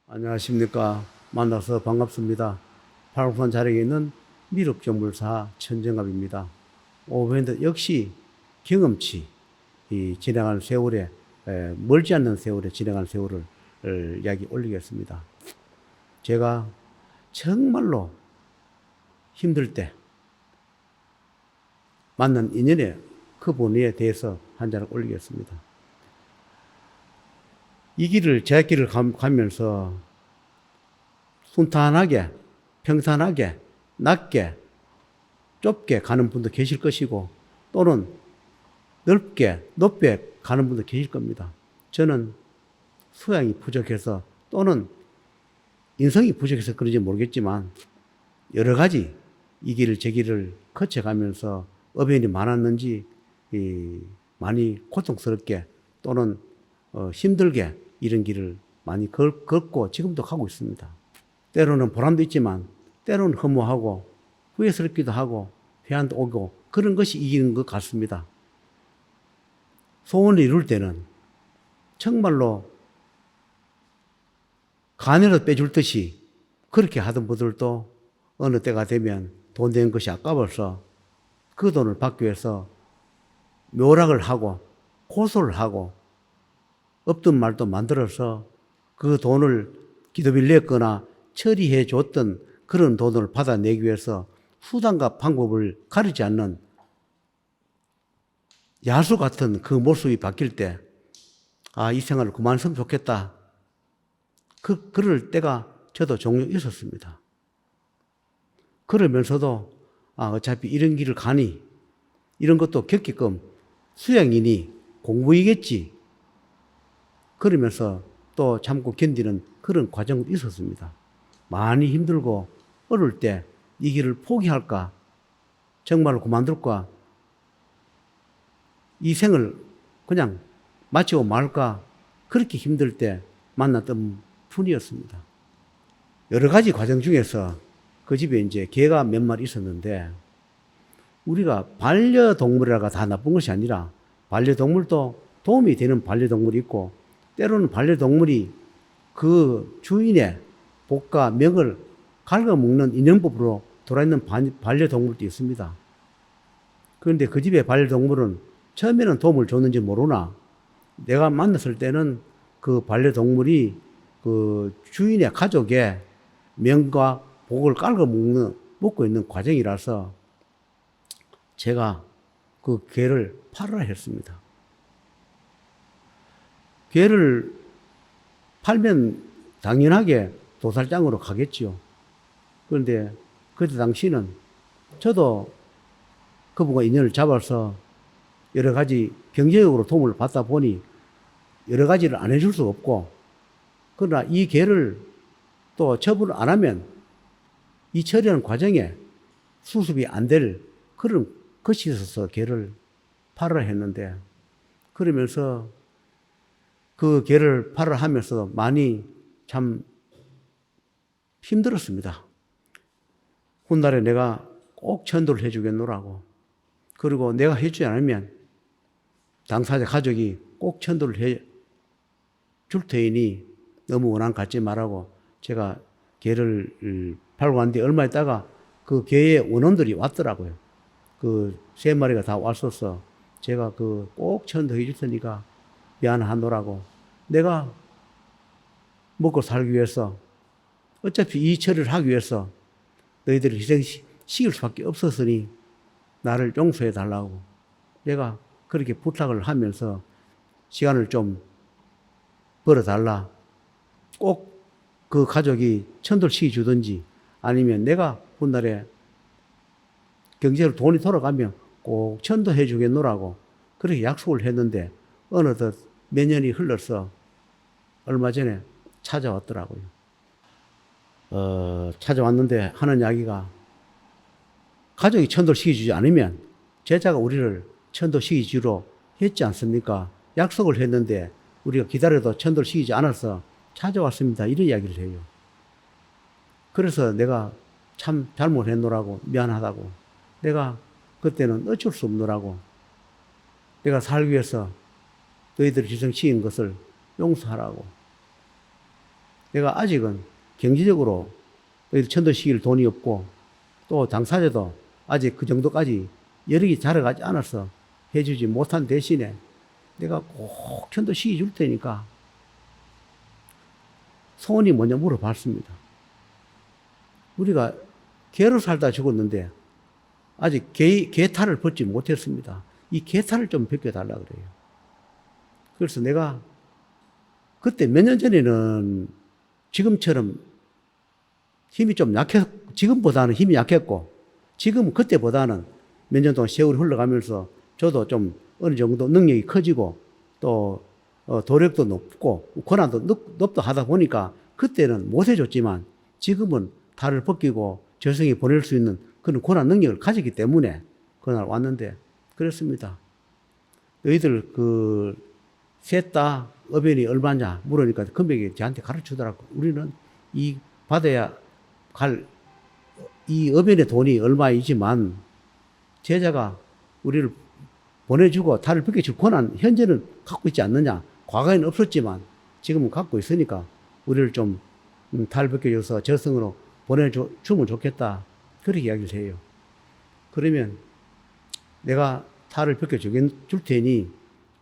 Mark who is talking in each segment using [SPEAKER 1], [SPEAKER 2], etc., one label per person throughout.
[SPEAKER 1] 안녕하십니까. 만나서 반갑습니다. 팔곡산 자락에 있는 미륵정물사 천정갑입니다. 오후에는 역시 경험치, 진행하는 세월에, 멀지 않는 세월에 진행하는 세월을 이야기 올리겠습니다. 제가 정말로 힘들 때 만난 인연의 그 본의에 대해서 한 잔을 올리겠습니다. 이 길을, 제 길을 가면서 순탄하게, 평탄하게, 낮게, 좁게 가는 분도 계실 것이고, 또는 넓게, 높게 가는 분도 계실 겁니다. 저는 소양이 부족해서, 또는 인성이 부족해서 그런지 모르겠지만, 여러 가지 이 길을, 제 길을 거쳐가면서 어려움이 많았는지, 많이 고통스럽게, 또는 힘들게 이런 길을 많이 걷고 지금도 가고 있습니다. 때로는 보람도 있지만 때로는 허무하고 후회스럽기도 하고 회한도 오고 그런 것이 이기는 것 같습니다. 소원을 이룰 때는 정말로 간이라도 빼줄 듯이 그렇게 하던 분들도 어느 때가 되면 돈 된 것이 아까워서 그 돈을 받기 위해서 묘락을 하고 고소를 하고 없던 말도 만들어서 그 돈을 기도빌렸거나 처리해 줬던 그런 돈을 받아내기 위해서 수단과 방법을 가리지 않는 야수 같은 그 모습이 바뀔 때, 이 생활을 그만했으면 좋겠다. 그럴 때가 저도 종종 있었습니다. 그러면서도, 어차피 이런 길을 가니, 이런 것도 겪게끔 수양이니 공부이겠지. 그러면서 또 참고 견디는 그런 과정도 있었습니다. 많이 힘들고 어려울 때 이 길을 포기할까? 정말로 그만둘까? 이 생을 그냥 마치고 말까? 그렇게 힘들 때 만났던 분이었습니다. 여러 가지 과정 중에서 그 집에 이제 개가 몇 마리 있었는데 우리가 반려동물이라가 다 나쁜 것이 아니라 반려동물도 도움이 되는 반려동물이 있고 때로는 반려동물이 그 주인의 복과 명을 갉아먹는 인연법으로 돌아있는 반려동물도 있습니다. 그런데 그 집의 반려동물은 처음에는 도움을 줬는지 모르나 내가 만났을 때는 그 반려동물이 그 주인의 가족의 명과 복을 먹고 있는 과정이라서 제가 그 개를 팔으라 했습니다. 개를 팔면 당연하게 도살장으로 가겠지요. 그런데 그때 당시는 저도 그분과 인연을 잡아서 여러 가지 경제적으로 도움을 받다 보니 여러 가지를 안 해줄 수 없고, 그러나 이 개를 또 처분을 안 하면 이 처리하는 과정에 수습이 안 될 그런 것이 있어서 개를 팔으라 했는데, 그러면서 그 개를 팔으라 하면서 많이 참 힘들었습니다. 훗날에 내가 꼭 전도를 해주겠노라고. 그리고 내가 해주지 않으면 당사자 가족이 꼭 전도를 해줄 테이니 너무 원한 갖지 말라고 제가 개를 팔고 간 뒤에 얼마 있다가 그 개의 원원들이 왔더라고요. 그 3마리가 다 왔었어. 제가 꼭 전도해 줄 테니까 미안하노라고. 내가 먹고 살기 위해서 어차피 이 처리를 하기 위해서 너희들을 희생시킬 수밖에 없었으니 나를 용서해 달라고 내가 그렇게 부탁을 하면서 시간을 좀 벌어달라. 꼭 그 가족이 천도를 시켜주든지 아니면 내가 훗날에 경제로 돈이 돌아가면 꼭 천도해 주겠노라고 그렇게 약속을 했는데 어느덧 몇 년이 흘러서 얼마 전에 찾아왔더라고요. 찾아왔는데 하는 이야기가 가족이 천도를 시켜주지 않으면 제자가 우리를 천도시키기로 했지 않습니까? 약속을 했는데 우리가 기다려도 천도를 시키지 않아서 찾아왔습니다. 이런 이야기를 해요. 그래서 내가 참 잘못했노라고 미안하다고 내가 그때는 어쩔 수 없노라고 내가 살기 위해서 너희들이 희생시킨 것을 용서하라고 내가 아직은 경제적으로 천도 시킬 돈이 없고 또 당사자도 아직 그 정도까지 여력이 자라가지 않아서 해주지 못한 대신에 내가 꼭 천도 시켜 줄 테니까 소원이 먼저 물어봤습니다. 우리가 개로 살다 죽었는데 아직 개탈을 벗지 못했습니다. 이 개탈을 좀 벗겨달라 그래요. 그래서 내가 그때 몇 년 전에는 지금처럼 힘이 좀 지금보다는 힘이 약했고, 지금은 그때보다는 몇 년 동안 세월이 흘러가면서 저도 좀 어느 정도 능력이 커지고, 또, 도력도 높고, 권한도 높다 하다 보니까 그때는 못 해줬지만 지금은 달을 벗기고 저승에 보낼 수 있는 그런 권한 능력을 가지기 때문에 그날 왔는데, 그랬습니다. 너희들 셋 다 업연이 얼마냐 물으니까 금액이 저한테 가르치더라고. 우리는 이 받아야 이 업연의 돈이 얼마이지만 제자가 우리를 보내주고 달을 벗겨줄 권한 현재는 갖고 있지 않느냐. 과거에는 없었지만 지금은 갖고 있으니까 우리를 좀 달 벗겨줘서 저승으로 보내주면 좋겠다. 그렇게 이야기를 해요. 그러면 내가 달을 벗겨줄 테니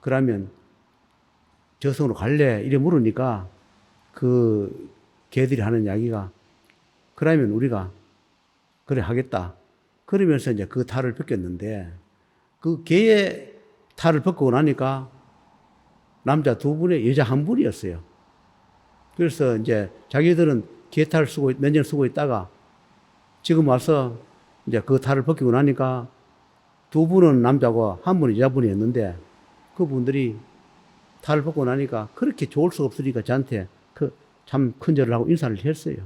[SPEAKER 1] 그러면 저승으로 갈래? 이래 물으니까 그 개들이 하는 이야기가 그러면 우리가 그래 하겠다. 그러면서 이제 그 탈을 벗겼는데 그 개의 탈을 벗고 나니까 남자 2분에 여자 1분이었어요. 그래서 이제 자기들은 개 탈을 몇 년 쓰고 있다가 지금 와서 이제 그 탈을 벗기고 나니까 2분은 남자고 1분은 여자분이었는데 그분들이 탈을 벗고 나니까 그렇게 좋을 수가 없으니까 저한테 참 큰절을 하고 인사를 했어요.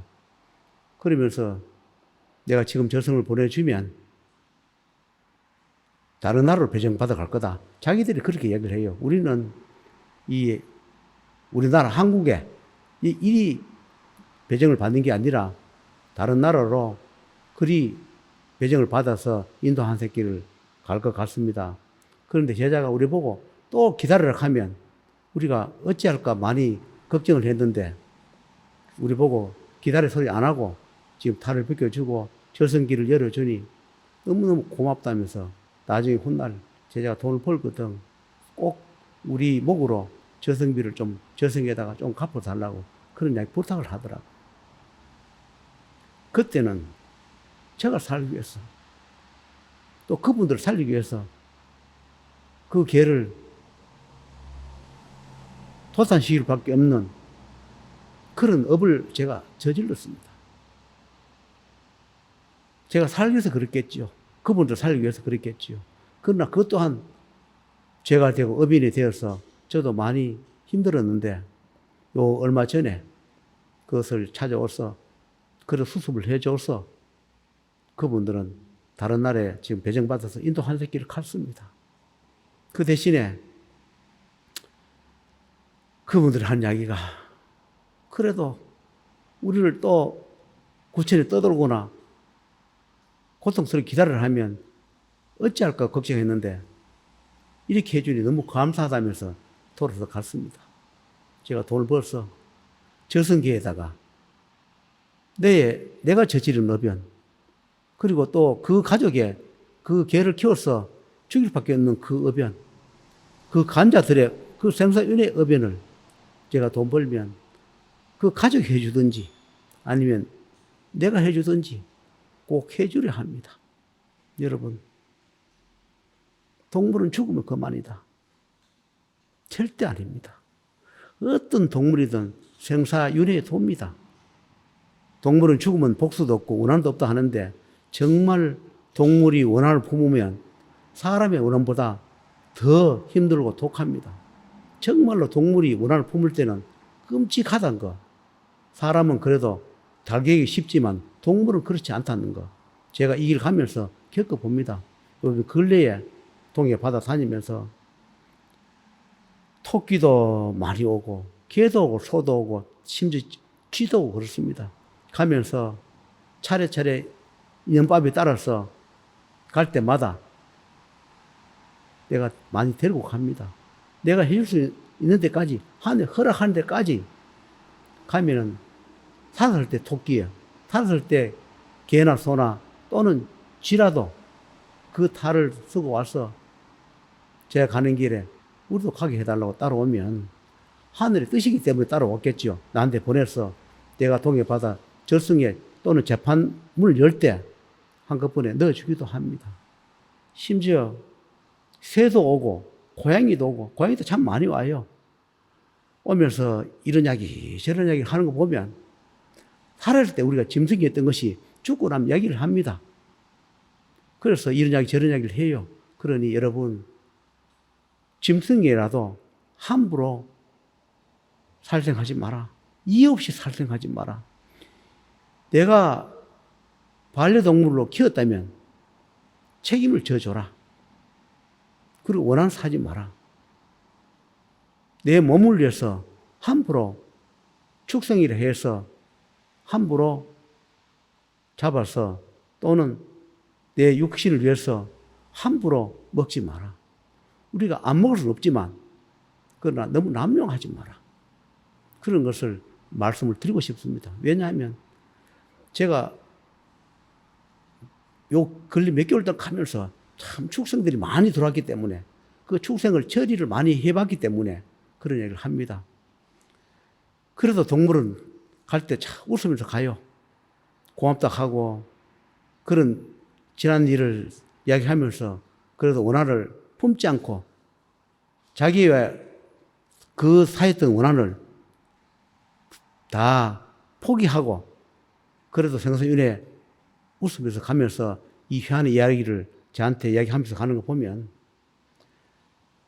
[SPEAKER 1] 그러면서 내가 지금 저승을 보내주면 다른 나라로 배정받아 갈 거다. 자기들이 그렇게 얘기를 해요. 우리는 우리나라 한국에 이 배정을 받는 게 아니라 다른 나라로 그리 배정을 받아서 인도 한 새끼를 갈 것 같습니다. 그런데 제자가 우리 보고 또 기다리라 하면 우리가 어찌할까 많이 걱정을 했는데 우리 보고 기다려 소리 안 하고 지금 탈을 벗겨주고 저승길을 열어주니 너무너무 고맙다면서 나중에 훗날 제자가 돈을 벌거든 꼭 우리 목으로 저승비를 좀 저승에다가 좀 갚아달라고 그런 이야기 부탁을 하더라고. 그때는 제가 살기 위해서 또 그분들을 살리기 위해서 그 개를 도산시킬 밖에 없는 그런 업을 제가 저질렀습니다. 제가 살기 위해서 그랬겠지요. 그분들 살기 위해서 그랬겠지요. 그러나 그것 또한 죄가 되고 업인이 되어서 저도 많이 힘들었는데 얼마 전에 그것을 찾아와서 그런 수습을 해줘서 그분들은 다른 나라에 지금 배정받아서 인도 한 새끼를 갔습니다. 그 대신에 그분들이 한 이야기가 그래도 우리를 또 구천에 떠돌거나 고통스럽게 기다리라 하면 어찌할까 걱정했는데 이렇게 해주니 너무 감사하다면서 돌아서 갔습니다. 제가 돈을 벌어서 저승계에다가 내가 저지른 어변 그리고 또 그 가족에 그 개를 키워서 죽일 밖에 없는 그 어변 그 간자들의 그 생사윤의 어변을 제가 돈 벌면 그 가족이 해주든지 아니면 내가 해주든지 꼭 해주려 합니다. 여러분, 동물은 죽으면 그만이다. 절대 아닙니다. 어떤 동물이든 생사윤회에 돕니다. 동물은 죽으면 복수도 없고 원한도 없다 하는데 정말 동물이 원한을 품으면 사람의 원한보다 더 힘들고 독합니다. 정말로 동물이 원한을 품을 때는 끔찍하다는 거. 사람은 그래도 달개기 쉽지만 동물은 그렇지 않다는 거. 제가 이 길 가면서 겪어봅니다. 요즘 근래에 동해 바다 다니면서 토끼도 많이 오고 개도 오고 소도 오고 심지어 쥐도 오고 그렇습니다. 가면서 차례차례 연밥에 따라서 갈 때마다 내가 많이 데리고 갑니다. 내가 해줄 수 있는 데까지, 허락하는 데까지 가면은 타설 때 토끼예요. 타설 때 개나 소나 또는 쥐라도 그 탈을 쓰고 와서 제가 가는 길에 우리도 가게 해달라고 따라오면 하늘의 뜻이기 때문에 따라왔겠죠. 나한테 보내서 내가 동해바다 절승에 또는 재판문을 열 때 한꺼번에 넣어주기도 합니다. 심지어 새도 오고 고양이도 오고, 고양이도 참 많이 와요. 오면서 이런 이야기 저런 이야기를 하는 거 보면 살아있을 때 우리가 짐승이 했던 것이 죽고 나면 이야기를 합니다. 그래서 이런 이야기 저런 이야기를 해요. 그러니 여러분, 짐승이라도 함부로 살생하지 마라. 이유 없이 살생하지 마라. 내가 반려동물로 키웠다면 책임을 져줘라. 그리고 원하는 사지 마라. 내 몸을 위해서 함부로 축생이라 해서 함부로 잡아서 또는 내 육신을 위해서 함부로 먹지 마라. 우리가 안 먹을 수는 없지만 그러나 너무 남용하지 마라. 그런 것을 말씀을 드리고 싶습니다. 왜냐하면 제가 요 근래 몇 개월 동안 가면서 참 축생들이 많이 들어왔기 때문에 그 축생을 처리를 많이 해봤기 때문에 그런 얘기를 합니다. 그래도 동물은 갈 때 참 웃으면서 가요. 고맙다 하고 그런 지난 일을 이야기하면서 그래도 원한을 품지 않고 자기와 그 사이였던 원한을 다 포기하고 그래도 생사윤회 웃으면서 가면서 이 회한의 이야기를 저한테 이야기하면서 가는 거 보면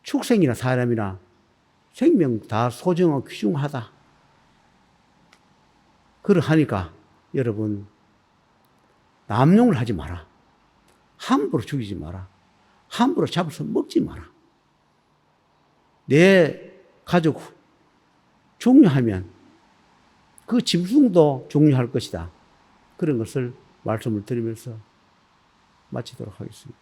[SPEAKER 1] 축생이나 사람이나 생명 다 소중하고 귀중하다. 그러하니까 여러분 남용을 하지 마라. 함부로 죽이지 마라. 함부로 잡아서 먹지 마라. 내 가족 중요하면 그 짐승도 중요할 것이다. 그런 것을 말씀을 드리면서 마치도록 하겠습니다.